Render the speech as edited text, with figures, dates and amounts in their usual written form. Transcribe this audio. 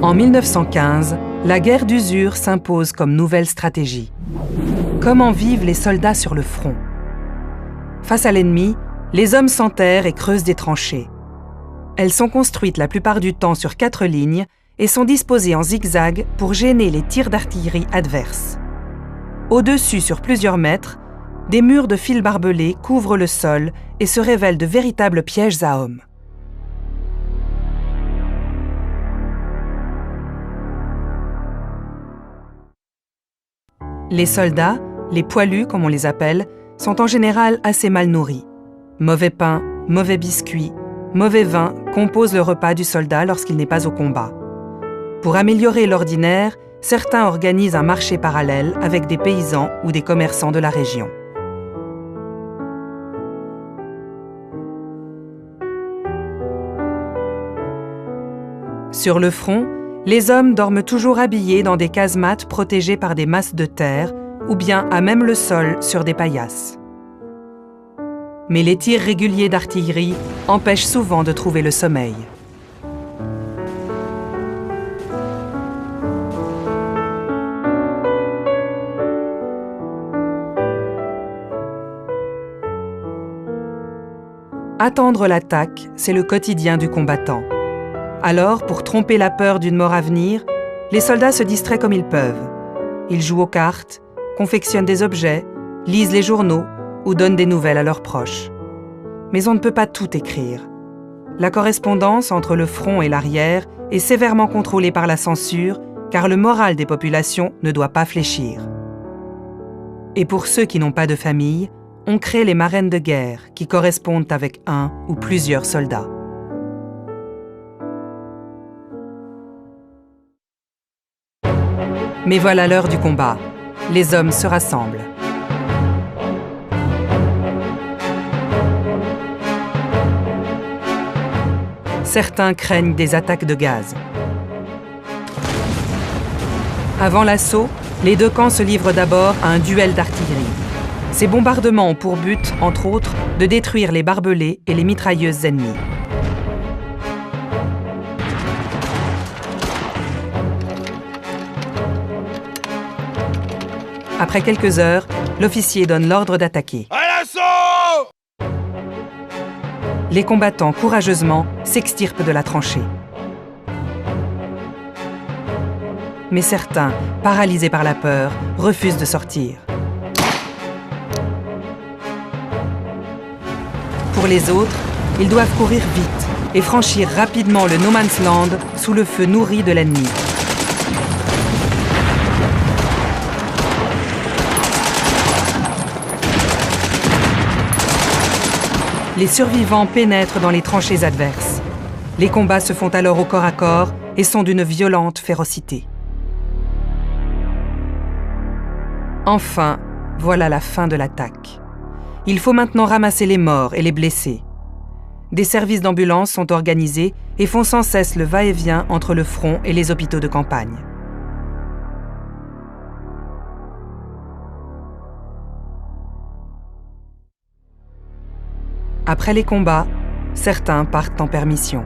En 1915, la guerre d'usure s'impose comme nouvelle stratégie. Comment vivent les soldats sur le front? Face à l'ennemi, les hommes s'enterrent et creusent des tranchées. Elles sont construites la plupart du temps sur 4 lignes et sont disposées en zigzag pour gêner les tirs d'artillerie adverses. Au-dessus, sur plusieurs mètres, des murs de fils barbelés couvrent le sol et se révèlent de véritables pièges à hommes. Les soldats, les poilus comme on les appelle, sont en général assez mal nourris. Mauvais pain, mauvais biscuits, mauvais vin composent le repas du soldat lorsqu'il n'est pas au combat. Pour améliorer l'ordinaire, certains organisent un marché parallèle avec des paysans ou des commerçants de la région. Sur le front, les hommes dorment toujours habillés dans des casemates protégées par des masses de terre ou bien à même le sol sur des paillasses. Mais les tirs réguliers d'artillerie empêchent souvent de trouver le sommeil. Attendre l'attaque, c'est le quotidien du combattant. Alors, pour tromper la peur d'une mort à venir, les soldats se distraient comme ils peuvent. Ils jouent aux cartes, confectionnent des objets, lisent les journaux ou donnent des nouvelles à leurs proches. Mais on ne peut pas tout écrire. La correspondance entre le front et l'arrière est sévèrement contrôlée par la censure, car le moral des populations ne doit pas fléchir. Et pour ceux qui n'ont pas de famille, on crée les marraines de guerre qui correspondent avec un ou plusieurs soldats. Mais voilà l'heure du combat. Les hommes se rassemblent. Certains craignent des attaques de gaz. Avant l'assaut, les deux camps se livrent d'abord à un duel d'artillerie. Ces bombardements ont pour but, entre autres, de détruire les barbelés et les mitrailleuses ennemies. Après quelques heures, l'officier donne l'ordre d'attaquer. À l'assaut! Les combattants, courageusement, s'extirpent de la tranchée. Mais certains, paralysés par la peur, refusent de sortir. Pour les autres, ils doivent courir vite et franchir rapidement le no man's land sous le feu nourri de l'ennemi. Les survivants pénètrent dans les tranchées adverses. Les combats se font alors au corps à corps et sont d'une violente férocité. Enfin, voilà la fin de l'attaque. Il faut maintenant ramasser les morts et les blessés. Des services d'ambulance sont organisés et font sans cesse le va-et-vient entre le front et les hôpitaux de campagne. Après les combats, certains partent en permission.